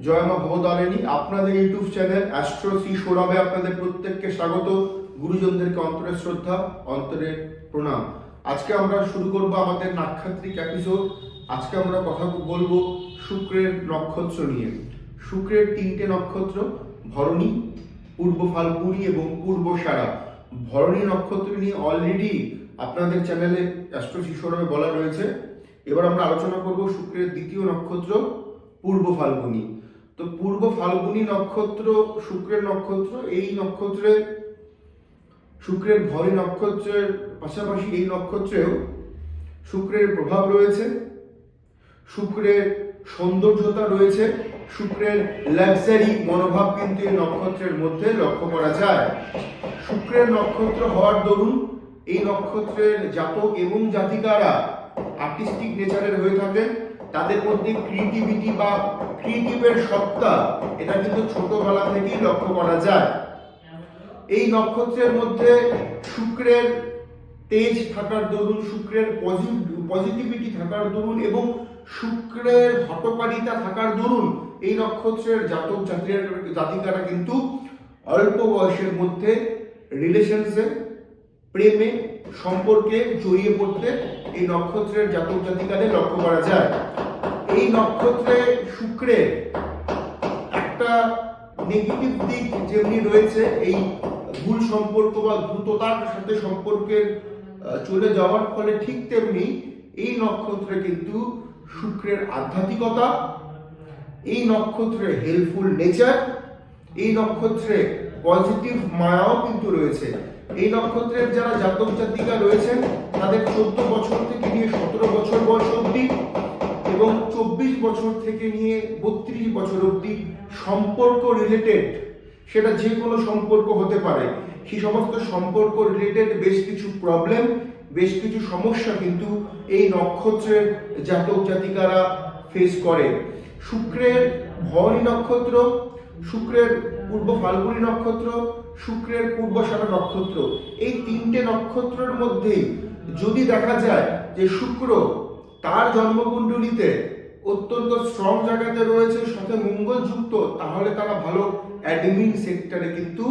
জয় মা ভবতারিণী। আপনাদের YouTube channel astro Shri সৌরভে আপনাদের প্রত্যেককে স্বাগত। গুরুজনদেরকে অন্তরের শ্রদ্ধা, অন্তরের প্রণাম। আজকে আমরা শুরু করব আমাদের নাক্ষত্রিক এপিসোড। আজকে আমরা কথা বলবো শুক্রের নক্ষত্র নিয়ে। শুক্রের তিনটে নক্ষত্র, ভরণী, পূর্ব ফাল্গুনী এবং পূর্বষাঢ়া। ভরণী নক্ষত্র নিয়ে অলরেডি আপনাদের চ্যানেলে অ্যাস্ট্রো শ্রী সৌরভে বলা রয়েছে। এবার আমরা আলোচনা করব শুক্রের দ্বিতীয় নক্ষত্র পূর্ব ফাল্গুনী। তো পূর্ব ফাল্গুনী নক্ষত্র শুক্রের নক্ষত্র। এই নক্ষত্রে শুক্রের ভরণী নক্ষত্রের পাশাপাশি এই নক্ষত্রেও শুক্রের প্রভাব রয়েছে, শুক্রের সৌন্দর্যতা রয়েছে, শুক্রের লাক্সারি মনোভাব কিন্তু এই নক্ষত্রের মধ্যে লক্ষ্য করা যায়। শুক্রের নক্ষত্র হওয়ার দরুন এই নক্ষত্রের জাতক এবং জাতিকারা আর্টিস্টিক নেচারের হয়ে থাকে। তাদের মধ্যে ক্রিয়েটিভিটি বা ক্রিয়েটিভের সত্তা এটা কিন্তু ছোটবেলা থেকেই লক্ষ্য করা যায়। এই নক্ষত্রের মধ্যে শুক্রের তেজ থাকার দরুন, শুক্রের পজিটিভিটি থাকার দরুন এবং শুক্রের হটকারিতা থাকার দরুন এই নক্ষত্রের জাতক জাতিকারা কিন্তু অল্প বয়সের মধ্যে রিলেশনসে, প্রেমে, সম্পর্কে জড়িয়ে পড়তে এই নক্ষত্রের জাতক জাতিকাদের লক্ষ্য করা যায়। এই নক্ষত্রে শুক্রের একটা নেগেটিভ দিক যেমনি রয়েছে, এই ভুল সম্পর্ক বা দ্রুততার সাথে সম্পর্কের চলে যাওয়ার ফলে, ঠিক তেমনি এই নক্ষত্রে কিন্তু শুক্রের আধ্যাত্মিকতা, এই নক্ষত্রে হেল্পফুল নেচার, এই নক্ষত্রে পজিটিভ মায়াও কিন্তু রয়েছে। এই নক্ষত্রের যারা জাতক জাতিকা রয়েছেন তাদের 14 বছর থেকে নিয়ে 17 বছর বয়স অবধি এবং 24 বছর থেকে নিয়ে 32 বছর অবধি সম্পর্ক রিলেটেড, সেটা যে কোনো সম্পর্ক হতে পারে, সেই সমস্ত সম্পর্ক রিলেটেড বেশ কিছু প্রবলেম, বেশ কিছু সমস্যা কিন্তু এই নক্ষত্রের জাতক জাতিকারা ফেস করে। শুক্রের ভরণী নক্ষত্র, শুক্রের পূর্ব ফাল্গুনী নক্ষত্র, শুক্রের পূর্বষাঢ়া নক্ষত্র, এই তিনটে নক্ষত্রের মধ্যে যদি দেখা যায় যে শুক্র তার জন্মকুণ্ডলিতে অত্যন্ত স্ট্রং জায়গাতে রয়েছে, সাথে মঙ্গলযুক্ত, তাহলে তারা ভালো অ্যাডমিন সেক্টরে কিন্তু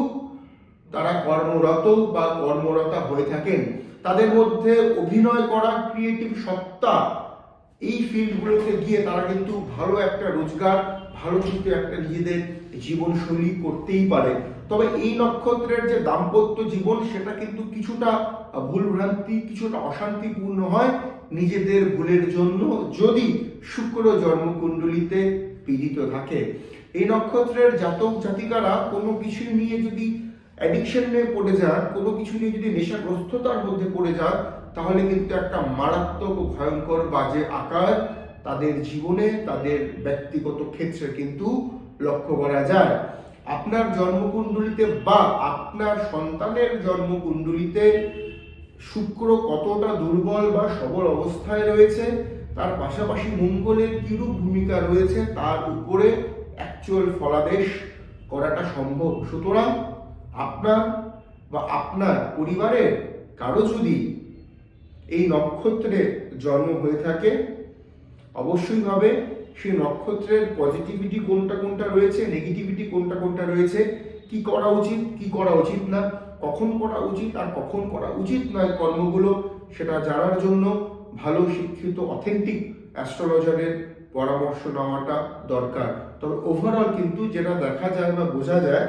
তারা কর্মরত বা কর্মরতা হয়ে থাকেন। তাদের মধ্যে অভিনয় করা, ক্রিয়েটিভ সত্তা, এই ফিল্ডগুলোতে গিয়ে তারা কিন্তু ভালো একটা রোজগার, ভালো কিন্তু একটা নিজেদের জীবনশৈলী করতেই পারে। তবে এই নক্ষত্রের যে দাম্পত্য জীবন সেটা কিন্তু কিছুটা ভুলভ্রান্তি, কিছুটা অশান্তিপূর্ণ হয় নিজেদের ভুলের জন্য, যদি শুক্র জন্মকুণ্ডলিতে পীড়িত থাকে। এই নক্ষত্রের জাতক জাতিকারা কোনো কিছু নিয়ে যদি অ্যাডিকশন নিয়ে পড়ে যান, কোনো কিছু নিয়ে যদি নেশাগ্রস্ততার মধ্যে পড়ে যান, তাহলে কিন্তু একটা মারাত্মক ও ভয়ঙ্কর বাজে আকার তাদের জীবনে, তাদের ব্যক্তিগত ক্ষেত্রে কিন্তু লক্ষ্য করা যায়। আপনার জন্মকুণ্ডলিতে বা আপনার সন্তানের জন্মকুণ্ডলিতে শুক্র কতটা দুর্বল বা সবল অবস্থায় রয়েছে, তার পাশাপাশি মঙ্গলের কিরূপ ভূমিকা রয়েছে, তার উপরে অ্যাকচুয়াল ফলাদেশ করাটা সম্ভব। সুতরাং আপনার বা আপনার পরিবারের কারো যদি এই নক্ষত্রে জন্ম হয়ে থাকে, অবশ্যই ভাবে সেই নক্ষত্রের পজিটিভিটি কোনটা কোনটা রয়েছে, নেগেটিভিটি কোনটা কোনটা রয়েছে, কি করা উচিত, কি করা উচিত না, কখন করা উচিত আর কখন করা উচিত নয় কর্মগুলো, সেটা জানার জন্য ভালো শিক্ষিত অথেন্টিক অ্যাস্ট্রোলজারের পরামর্শ নেওয়াটা দরকার। তবে ওভারঅল কিন্তু যেটা দেখা যায় বা বোঝা যায়,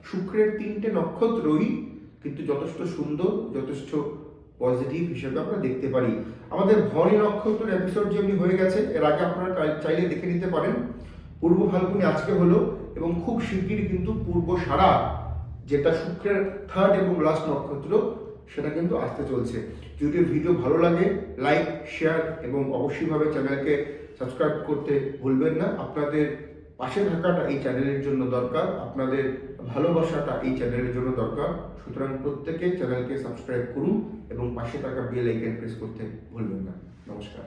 শুক্রের তিনটে নক্ষত্রই কিন্তু যথেষ্ট সুন্দর, যথেষ্ট পজিটিভ হিসেবে আমরা দেখতে পারি। আমাদের ভরণী নক্ষত্রের এপিসোড যেমনি হয়ে গেছে, এর আগে আপনারা চাইলে দেখে নিতে পারেন। পূর্ব ফাল্গুনী আজকে হলো এবং খুব শিগগিরই কিন্তু পূর্বষাঢ়া, যেটা শুক্রের থার্ড এবং লাস্ট নক্ষত্র, সেটা কিন্তু আসতে চলছে। যদি ভিডিও ভালো লাগে, লাইক, শেয়ার এবং অবশ্যইভাবে চ্যানেলকে সাবস্ক্রাইব করতে ভুলবেন না। আপনাদের পাশে থাকাটা এই চ্যানেলের জন্য দরকার, আপনাদের ভালোবাসাটা এই চ্যানেলের জন্য দরকার। সুতরাং প্রত্যেকে চ্যানেলকে সাবস্ক্রাইব করুন এবং পাশে থাকা বেল আইকন প্রেস করতে ভুলবেন না। নমস্কার।